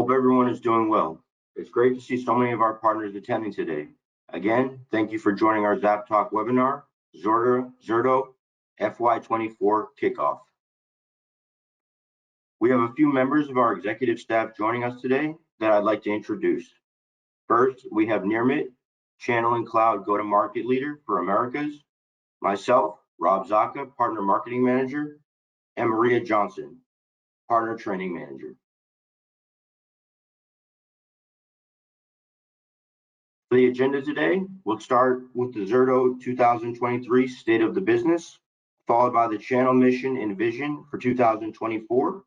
Hope everyone is doing well. It's great to see so many of our partners attending today. Again, thank you for joining our ZAPtalk webinar, Zerto FY24 Kickoff. We have a few members of our executive staff joining us today that I'd like to introduce. First, we have Nirmit, Channel and Cloud Go-to-Market Leader for Americas, myself, Rob Zaka, Partner Marketing Manager, and Maria Johnson, Partner Training Manager. For the agenda today, we'll start with the Zerto 2023 State of the Business, followed by the channel mission and vision for 2024.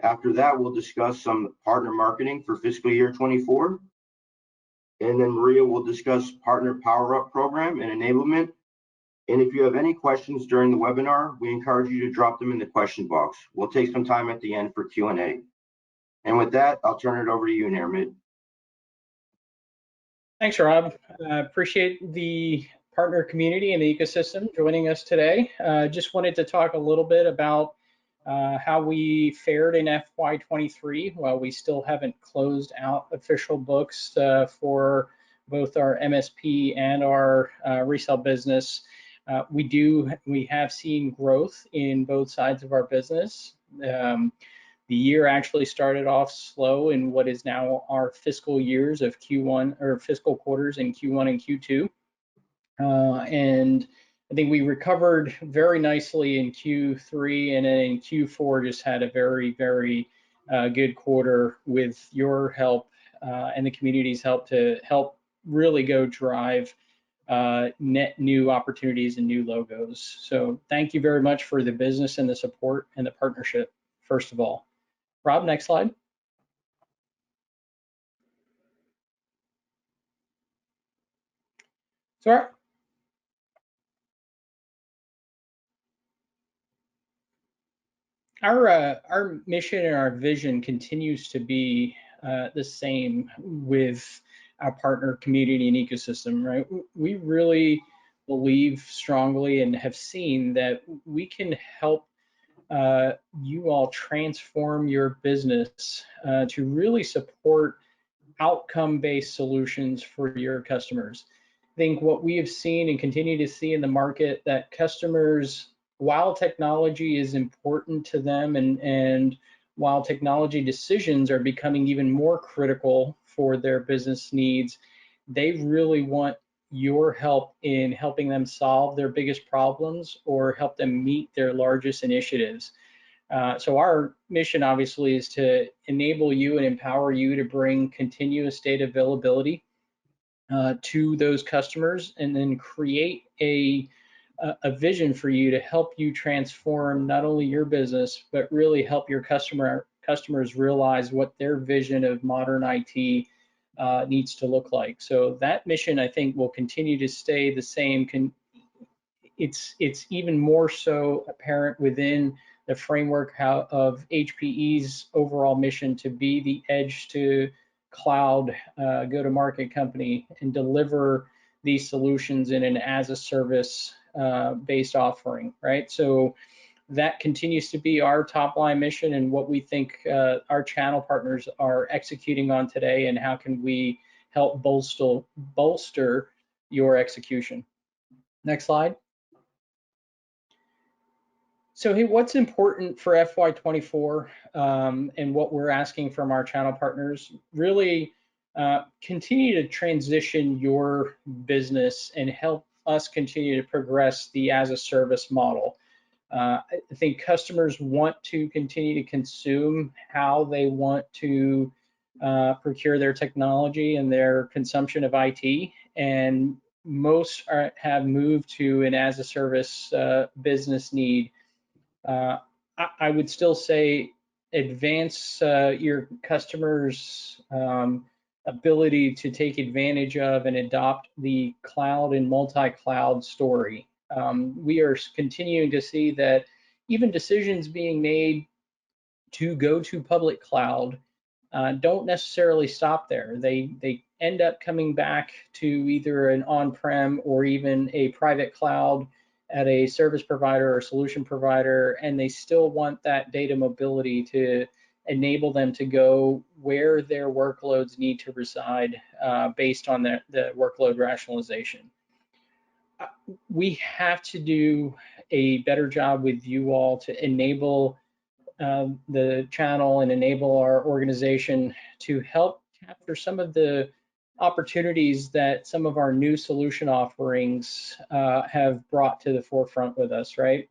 After that, we'll discuss some partner marketing for fiscal year 24. And then Maria will discuss Partner Power Up program and enablement. And if you have any questions during the webinar, we encourage you to drop them in the question box. We'll take some time at the end for Q&A. And with that, I'll turn it over to you, Nirmit. Thanks, Rob. Appreciate the partner community and the ecosystem joining us today. Just wanted to talk a little bit about how we fared in FY23 while we still haven't closed out official books for both our MSP and our resale business. We have seen growth in both sides of our business. The year actually started off slow in what is now our fiscal years of Q1 or fiscal quarters in Q1 and Q2. And I think we recovered very nicely in Q3, and then in Q4 just had a very, very good quarter with your help and the community's help to help really go drive net new opportunities and new logos. So thank you very much for the business and the support and the partnership, first of all. Rob, next slide. So our mission and our vision continues to be the same with our partner community and ecosystem, right? We really believe strongly and have seen that we can help you all transform your business to really support outcome-based solutions for your customers. I think what we have seen and continue to see in the market that customers, while technology is important to them and while technology decisions are becoming even more critical for their business needs, they really want your help in helping them solve their biggest problems or help them meet their largest initiatives. So our mission obviously is to enable you and empower you to bring continuous data availability to those customers, and then create a vision for you to help you transform not only your business, but really help your customers realize what their vision of modern IT needs to look like. So that mission, I think, will continue to stay the same. It's even more so apparent within the framework of HPE's overall mission to be the edge to cloud go-to-market company and deliver these solutions in an as-a-service based offering, right? So that continues to be our top line mission and what we think our channel partners are executing on today, and how can we help bolster your execution. Next slide. So hey, what's important for FY24 and what we're asking from our channel partners? Really continue to transition your business and help us continue to progress the as-a-service model. I think customers want to continue to consume how they want to procure their technology and their consumption of IT, and most have moved to an as-a-service business need. I would still say advance your customers' ability to take advantage of and adopt the cloud and multi-cloud story. We are continuing to see that even decisions being made to go to public cloud don't necessarily stop there. They end up coming back to either an on-prem or even a private cloud at a service provider or solution provider, and they still want that data mobility to enable them to go where their workloads need to reside based on the workload rationalization. We have to do a better job with you all to enable the channel and enable our organization to help capture some of the opportunities that some of our new solution offerings have brought to the forefront with us, right?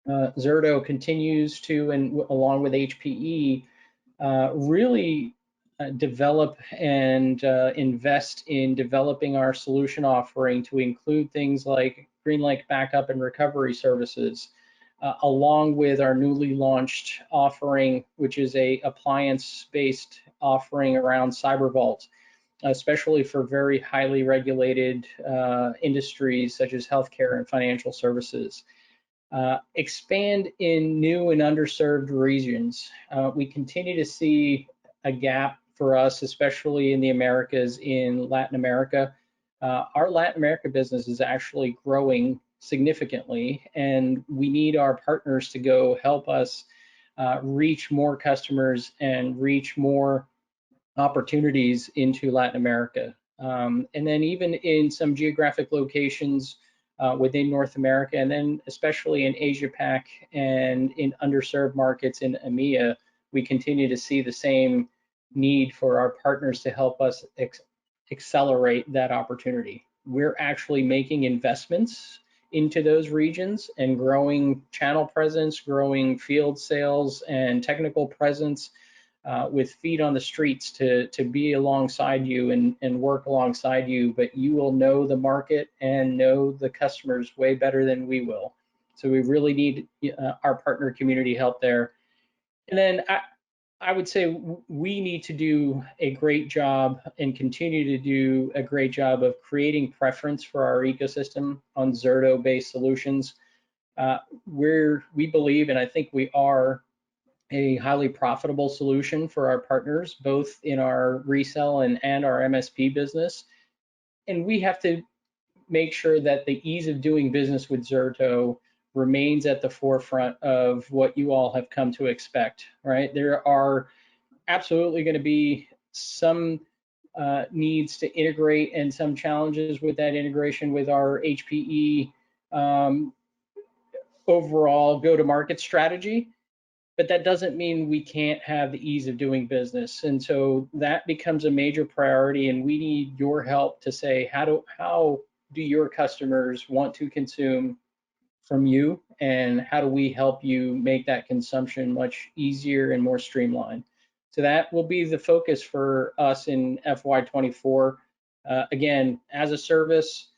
Zerto continues to, and along with HPE, really develop and invest in developing our solution offering to include things like GreenLake backup and recovery services, along with our newly launched offering, which is a appliance-based offering around CyberVault, especially for very highly regulated industries such as healthcare and financial services. Expand in new and underserved regions. We continue to see a gap for us, especially in the Americas, in Latin America. Our Latin America business is actually growing significantly, and we need our partners to go help us reach more customers and reach more opportunities into Latin America. And then even in some geographic locations within North America, and then especially in Asia Pac and in underserved markets in EMEA, we continue to see the same need for our partners to help us accelerate that opportunity. We're actually making investments into those regions and growing channel presence, growing field sales and technical presence with feet on the streets to be alongside you and work alongside you, but you will know the market and know the customers way better than we will. So we really need our partner community help there. And then I would say we need to do a great job and continue to do a great job of creating preference for our ecosystem on Zerto-based solutions. We believe, and I think we are, a highly profitable solution for our partners, both in our resell and our MSP business. And we have to make sure that the ease of doing business with Zerto remains at the forefront of what you all have come to expect, right? There are absolutely going to be some needs to integrate and some challenges with that integration with our HPE overall go-to-market strategy. But that doesn't mean we can't have the ease of doing business. And so that becomes a major priority, and we need your help to say, how do your customers want to consume from you, and how do we help you make that consumption much easier and more streamlined? So that will be the focus for us in FY24. Again, as a service,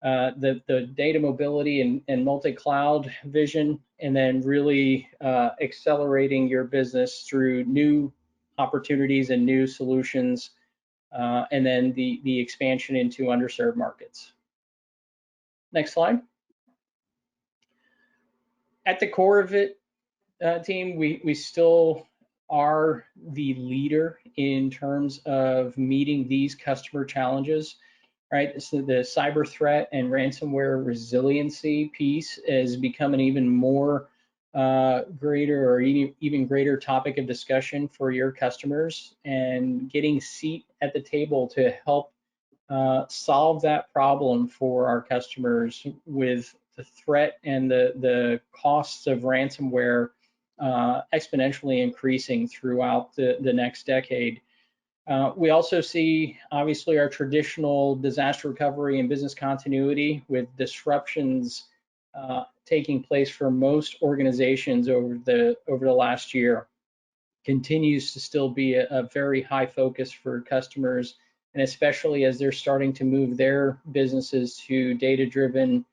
the data mobility and multi-cloud vision, and then really accelerating your business through new opportunities and new solutions, and then the expansion into underserved markets. Next slide. At the core of it, team, we still are the leader in terms of meeting these customer challenges. Right, so the cyber threat and ransomware resiliency piece is becoming even more greater or even greater topic of discussion for your customers, and getting a seat at the table to help solve that problem for our customers with the threat and the costs of ransomware exponentially increasing throughout the next decade. We also see, obviously, our traditional disaster recovery and business continuity, with disruptions taking place for most organizations over the last year, continues to still be a very high focus for customers, and especially as they're starting to move their businesses to data-driven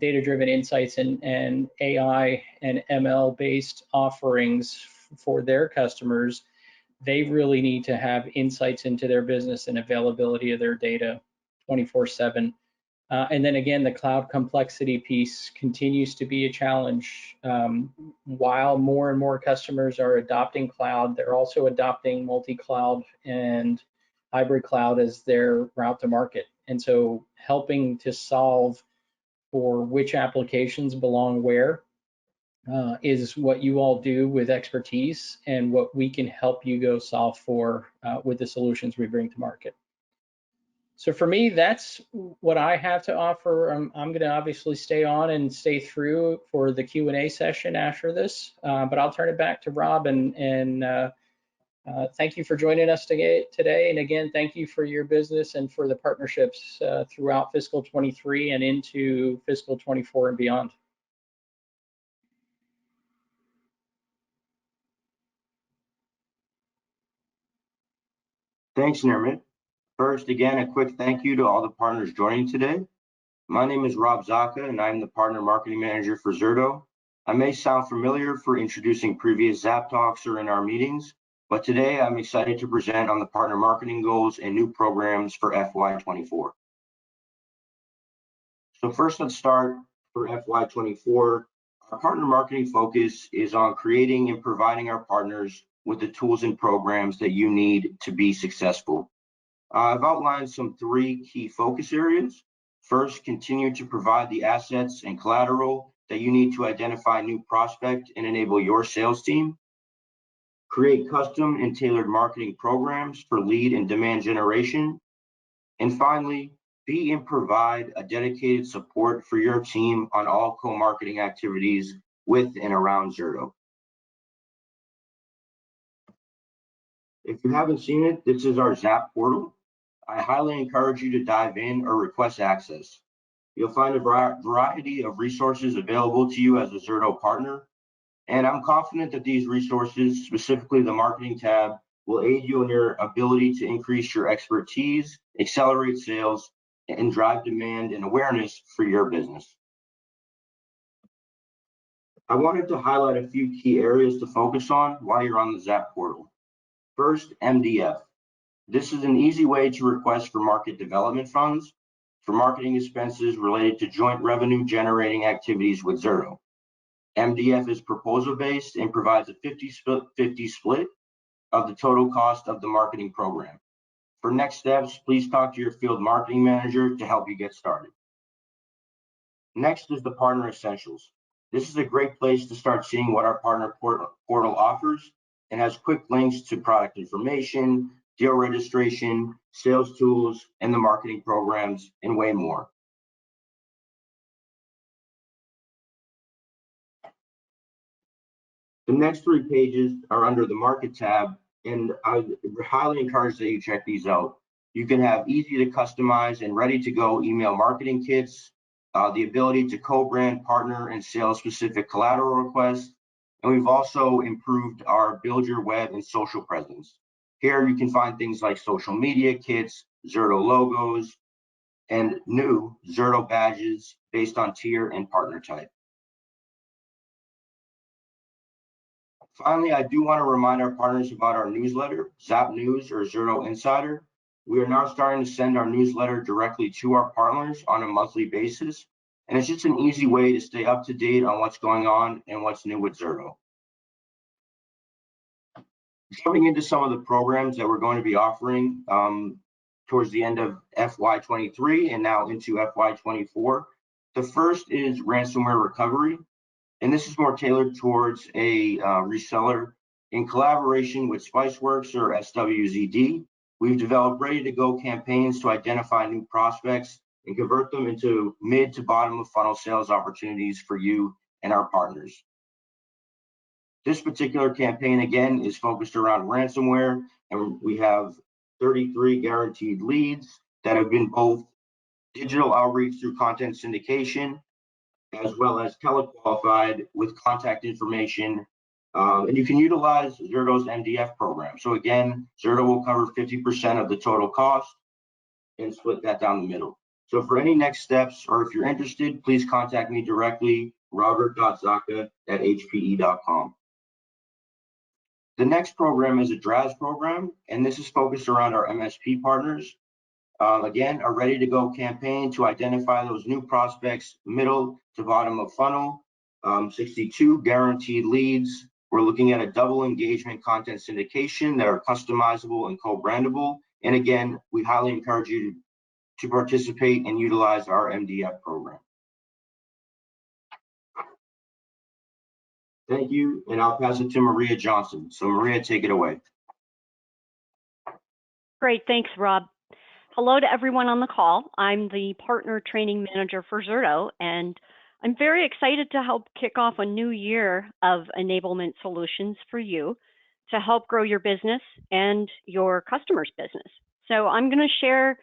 insights and AI and ML-based offerings for their customers. They really need to have insights into their business and availability of their data 24/7. And then again, the cloud complexity piece continues to be a challenge. While more and more customers are adopting cloud, they're also adopting multi-cloud and hybrid cloud as their route to market. And so helping to solve for which applications belong where is what you all do with expertise and what we can help you go solve for with the solutions we bring to market. So for me, that's what I have to offer. I'm going to obviously stay on and stay through for the Q&A session after this, but I'll turn it back to Rob and thank you for joining us today. And again, thank you for your business and for the partnerships throughout fiscal 23 and into fiscal 24 and beyond. Thanks, Nermit. First, again, a quick thank you to all the partners joining today. My name is Rob Zaka, and I'm the Partner Marketing Manager for Zerto. I may sound familiar for introducing previous ZAPtalks or in our meetings, but today I'm excited to present on the partner marketing goals and new programs for FY24. So first, let's start for FY24. Our partner marketing focus is on creating and providing our partners with the tools and programs that you need to be successful. I've outlined some 3 key focus areas. First, continue to provide the assets and collateral that you need to identify new prospect and enable your sales team. Create custom and tailored marketing programs for lead and demand generation. And finally, be and provide a dedicated support for your team on all co-marketing activities with and around Zerto. If you haven't seen it, this is our ZAP portal. I highly encourage you to dive in or request access. You'll find a variety of resources available to you as a Zerto partner, and I'm confident that these resources, specifically the marketing tab, will aid you in your ability to increase your expertise, accelerate sales, and drive demand and awareness for your business. I wanted to highlight a few key areas to focus on while you're on the ZAP portal. First, MDF. This is an easy way to request for market development funds for marketing expenses related to joint revenue generating activities with Zerto. MDF is proposal based and provides a 50-50 split of the total cost of the marketing program. For next steps, please talk to your field marketing manager to help you get started. Next is the Partner Essentials. This is a great place to start seeing what our partner portal offers and has quick links to product information, deal registration, sales tools, and the marketing programs, and way more. The next 3 pages are under the Market tab, and I highly encourage that you check these out. You can have easy to customize and ready to go email marketing kits, the ability to co-brand, partner, and sales-specific collateral requests, and we've also improved our build your web and social presence. Here you can find things like social media kits, Zerto logos, and new Zerto badges based on tier and partner type. Finally, I do want to remind our partners about our newsletter, Zap News or Zerto Insider. We are now starting to send our newsletter directly to our partners on a monthly basis, and it's just an easy way to stay up to date on what's going on and what's new with Zerto. Jumping into some of the programs that we're going to be offering towards the end of FY23 and now into FY24. The first is ransomware recovery, and this is more tailored towards a reseller. In collaboration with Spiceworks or SWZD, we've developed ready-to-go campaigns to identify new prospects and convert them into mid to bottom of funnel sales opportunities for you and our partners. This particular campaign, again, is focused around ransomware, and we have 33 guaranteed leads that have been both digital outreach through content syndication, as well as telequalified with contact information. And you can utilize Zerto's MDF program. So again, Zerto will cover 50% of the total cost and split that down the middle. So for any next steps, or if you're interested, please contact me directly, robert.zaka@hpe.com. The next program is a DRAS program, and this is focused around our MSP partners. Again, a ready-to-go campaign to identify those new prospects, middle to bottom of funnel, 62 guaranteed leads. We're looking at a double engagement content syndication that are customizable and co-brandable. And again, we highly encourage you to participate and utilize our MDF program. Thank you, and I'll pass it to Maria Johnson. So Maria, take it away. Great, thanks, Rob. Hello to everyone on the call. I'm the Partner Training Manager for Zerto, and I'm very excited to help kick off a new year of enablement solutions for you to help grow your business and your customers' business. So I'm going to share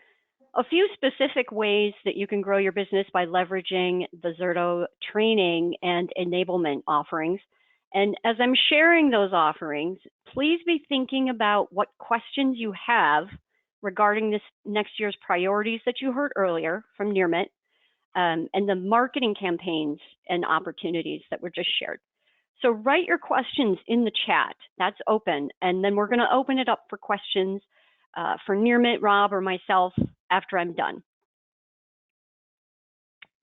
a few specific ways that you can grow your business by leveraging the Zerto training and enablement offerings. And as I'm sharing those offerings, please be thinking about what questions you have regarding this next year's priorities that you heard earlier from Nirmit, and the marketing campaigns and opportunities that were just shared. So write your questions in the chat, that's open, and then we're gonna open it up for questions for Nirmit, Rob, or myself after I'm done.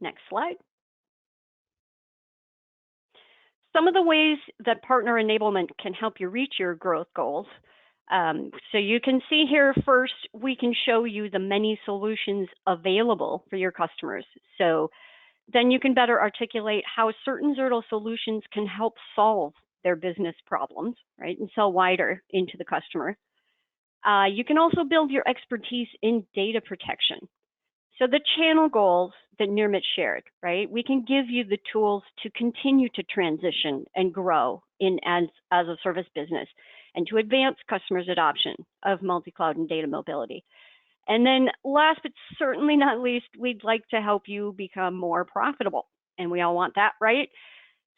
Next slide. Some of the ways that partner enablement can help you reach your growth goals. So you can see here first, we can show you the many solutions available for your customers. So then you can better articulate how certain Zerto solutions can help solve their business problems, right, and sell wider into the customer. You can also build your expertise in data protection. So the channel goals that Nirmit shared, right, we can give you the tools to continue to transition and grow in as a service business and to advance customers' adoption of multi-cloud and data mobility. And then last but certainly not least, we'd like to help you become more profitable. And we all want that, right?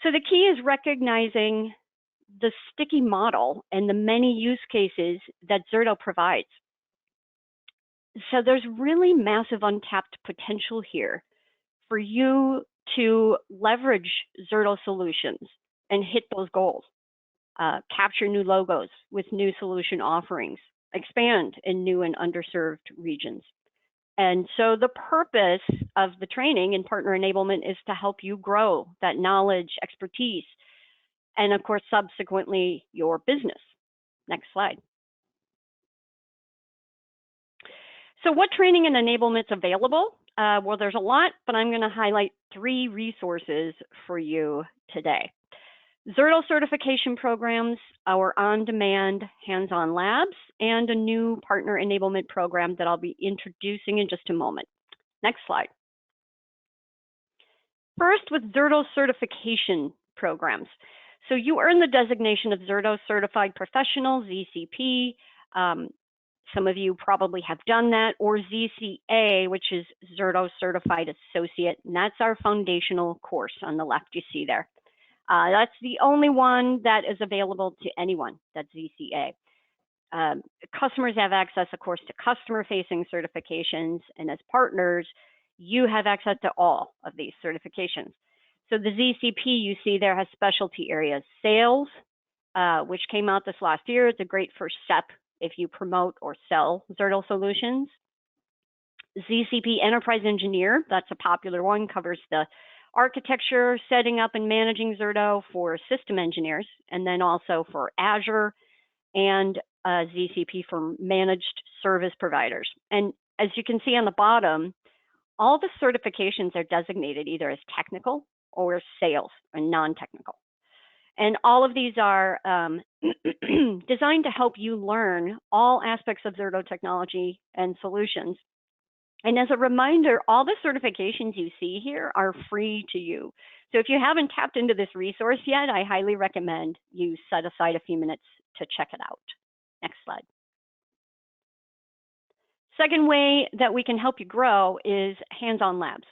So the key is recognizing the sticky model and the many use cases that Zerto provides. So there's really massive untapped potential here for you to leverage Zerto solutions and hit those goals, capture new logos with new solution offerings, expand in new and underserved regions. And so the purpose of the training and partner enablement is to help you grow that knowledge, expertise, and of course, subsequently your business. Next slide. So what training and enablement's available? Well, there's a lot, but I'm going to highlight 3 resources for you today. Zerto certification programs, our on-demand hands-on labs, and a new partner enablement program that I'll be introducing in just a moment. Next slide. First, with Zerto certification programs. So you earn the designation of Zerto Certified Professional, ZCP. Some of you probably have done that, or ZCA, which is Zerto Certified Associate, and that's our foundational course on the left you see there. That's the only one that is available to anyone, that's ZCA. Customers have access, of course, to customer-facing certifications, and as partners, you have access to all of these certifications. So the ZCP you see there has specialty areas, sales, which came out this last year. It's a great first step if you promote or sell Zerto solutions. ZCP Enterprise Engineer, that's a popular one, covers the architecture, setting up and managing Zerto for system engineers, and then also for Azure and ZCP for managed service providers. And as you can see on the bottom, all the certifications are designated either as technical or sales and non-technical. And all of these are designed to help you learn all aspects of Zerto technology and solutions. And as a reminder, all the certifications you see here are free to you. So if you haven't tapped into this resource yet, I highly recommend you set aside a few minutes to check it out. Next slide. Second way that we can help you grow is hands-on labs.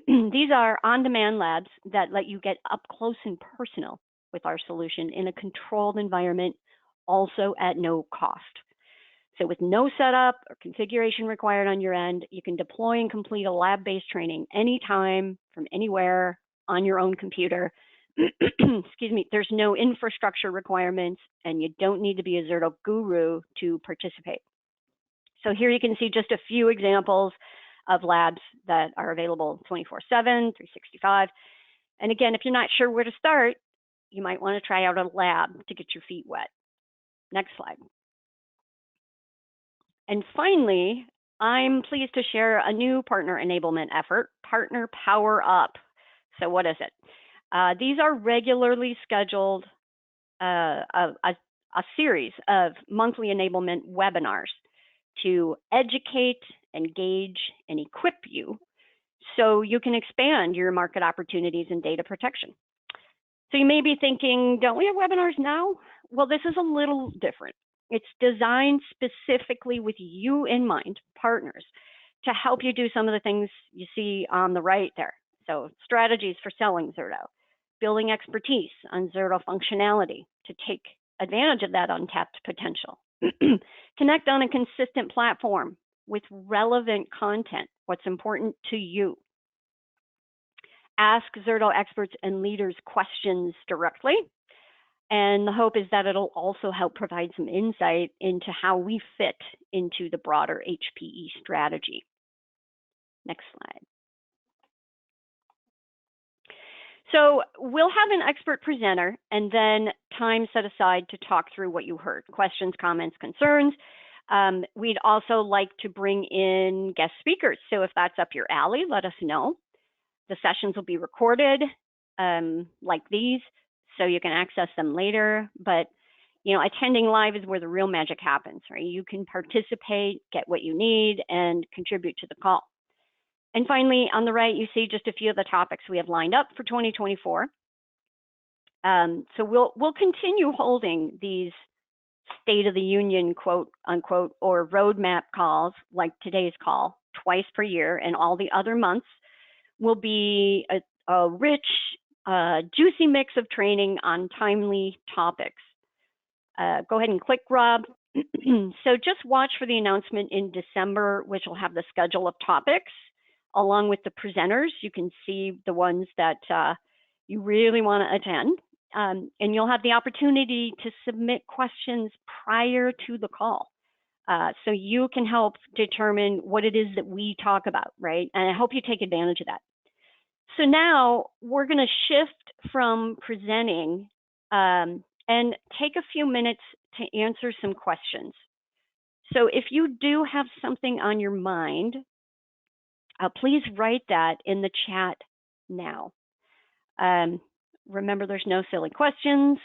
These are on-demand labs that let you get up close and personal with our solution in a controlled environment, also at no cost. So with no setup or configuration required on your end, you can deploy and complete a lab-based training anytime, from anywhere, on your own computer. Excuse me, there's no infrastructure requirements, and you don't need to be a Zerto guru to participate. So here you can see just a few examples of labs that are available 24/7, 365. And again, if you're not sure where to start, you might want to try out a lab to get your feet wet. Next slide. And finally, I'm pleased to share a new partner enablement effort, Partner Power Up. So what is it? These are regularly scheduled, a series of monthly enablement webinars to educate, engage, and equip you so you can expand your market opportunities in data protection. So you may be thinking, don't we have webinars now? Well, this is a little different. It's designed specifically with you in mind, partners, to help you do some of the things you see on the right there. So strategies for selling Zerto, building expertise on Zerto functionality to take advantage of that untapped potential. Connect on a consistent platform with relevant content, what's important to you. Ask Zerto experts and leaders questions directly. And the hope is that it'll also help provide some insight into how we fit into the broader HPE strategy. Next slide. So we'll have an expert presenter and then time set aside to talk through what you heard, questions, comments, concerns. We'd also like to bring in guest speakers. So if that's up your alley, let us know. The sessions will be recorded like these, so you can access them later. But you know, attending live is where the real magic happens, right? You can participate, get what you need, and contribute to the call. And finally, on the right, you see just a few of the topics we have lined up for 2024. So we'll continue holding these State of the Union, quote unquote, or roadmap calls like today's call twice per year, and all the other months will be a rich, juicy mix of training on timely topics. Go ahead and click, Rob. So just watch for the announcement in December, which will have the schedule of topics along with the presenters. You can see the ones that you really want to attend. And you'll have the opportunity to submit questions prior to the call. So you can help determine what it is that we talk about, right? And I hope you take advantage of that. So now we're going to shift from presenting and take a few minutes to answer some questions. So if you do have something on your mind, please write that in the chat now. Remember, there's no silly questions.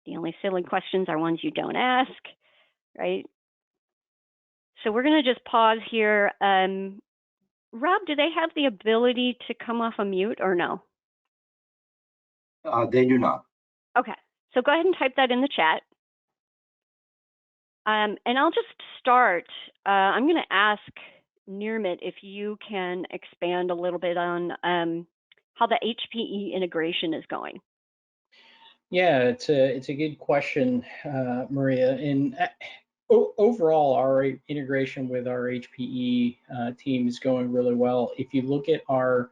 The only silly questions are ones you don't ask, right? So we're going to just pause here. Rob, do they have the ability to come off a mute or no? They do not. Okay, so go ahead and type that in the chat. And I'll just start. I'm going to ask Nirmit if you can expand a little bit on how the HPE integration is going. Yeah, it's a good question, Maria. And overall, our integration with our HPE team is going really well. If you look at our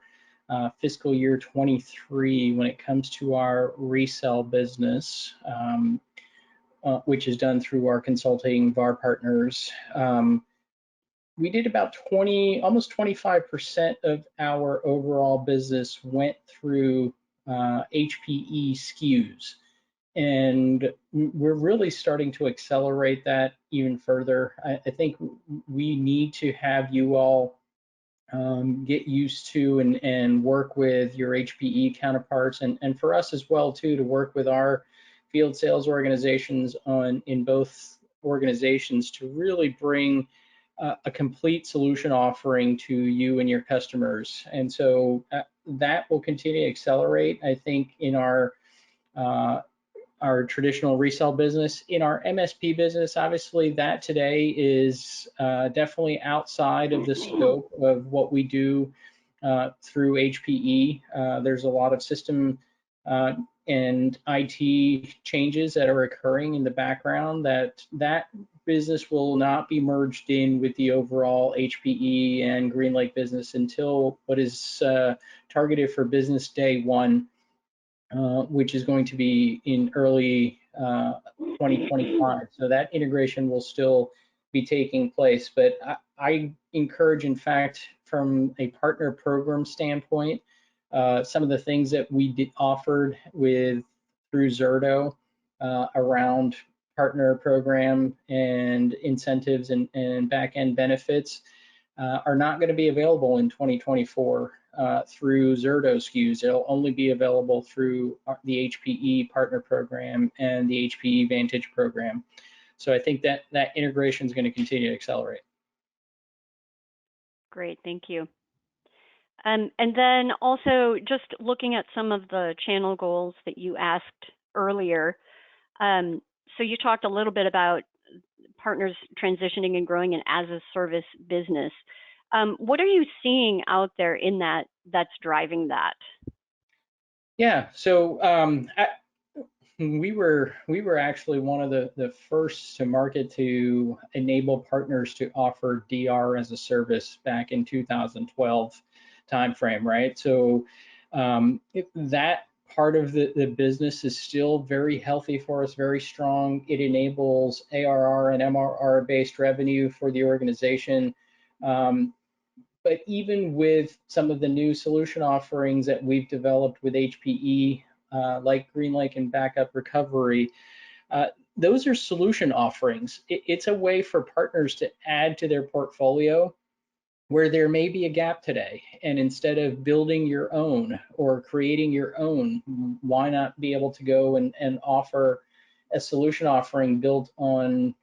fiscal year 23, when it comes to our resell business, which is done through our consulting VAR partners, we did about almost 25% of our overall business went through HPE SKUs. And we're really starting to accelerate that even further. I think we need to have you all get used to and work with your HPE counterparts, and for us as well too, to work with our field sales organizations in both organizations to really bring a complete solution offering to you and your customers. And so that will continue to accelerate, I think, in our traditional resale business. In our MSP business, obviously that today is definitely outside of the scope of what we do through HPE. There's a lot of system and IT changes that are occurring in the background that business will not be merged in with the overall HPE and GreenLake business until what is targeted for business day one, which is going to be in early 2025. So that integration will still be taking place. But I encourage, in fact, from a partner program standpoint, some of the things that we offered through Zerto around partner program and incentives and back-end benefits are not going to be available in 2024. through Zerto SKUs. It'll only be available through the HPE Partner Program and the HPE Vantage Program. So I think that integration is going to continue to accelerate. Great, thank you. And then also just looking at some of the channel goals that you asked earlier. So you talked a little bit about partners transitioning and growing an as-a-service business. What are you seeing out there in that's driving that? Yeah, so we were actually one of the first to market to enable partners to offer DR as a service back in 2012 timeframe, right? So that part of the business is still very healthy for us, very strong. It enables ARR and MRR based revenue for the organization. But even with some of the new solution offerings that we've developed with HPE, like GreenLake and Backup Recovery, those are solution offerings. It's a way for partners to add to their portfolio where there may be a gap today. And instead of building your own or creating your own, why not be able to go and offer a solution offering built on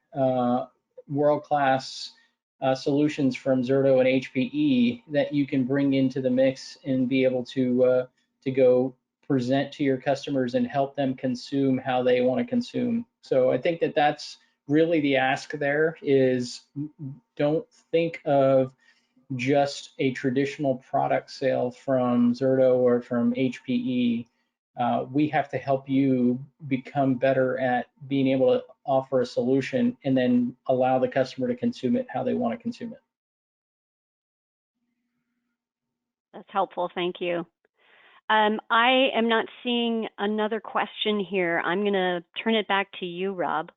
world-class solutions from Zerto and HPE that you can bring into the mix and be able to go present to your customers and help them consume how they want to consume. So I think that's really the ask there is don't think of just a traditional product sale from Zerto or from HPE. We have to help you become better at being able to offer a solution and then allow the customer to consume it how they want to consume it. That's helpful, thank you. I am not seeing another question here. I'm going to turn it back to you, Rob.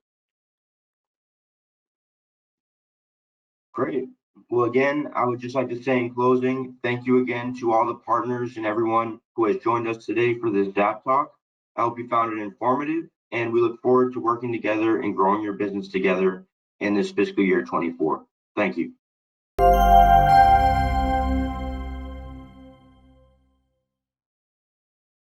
Great. Well, again, I would just like to say in closing, thank you again to all the partners and everyone who has joined us today for this ZAP Talk. I hope you found it informative, and we look forward to working together and growing your business together in this fiscal year 24. Thank you.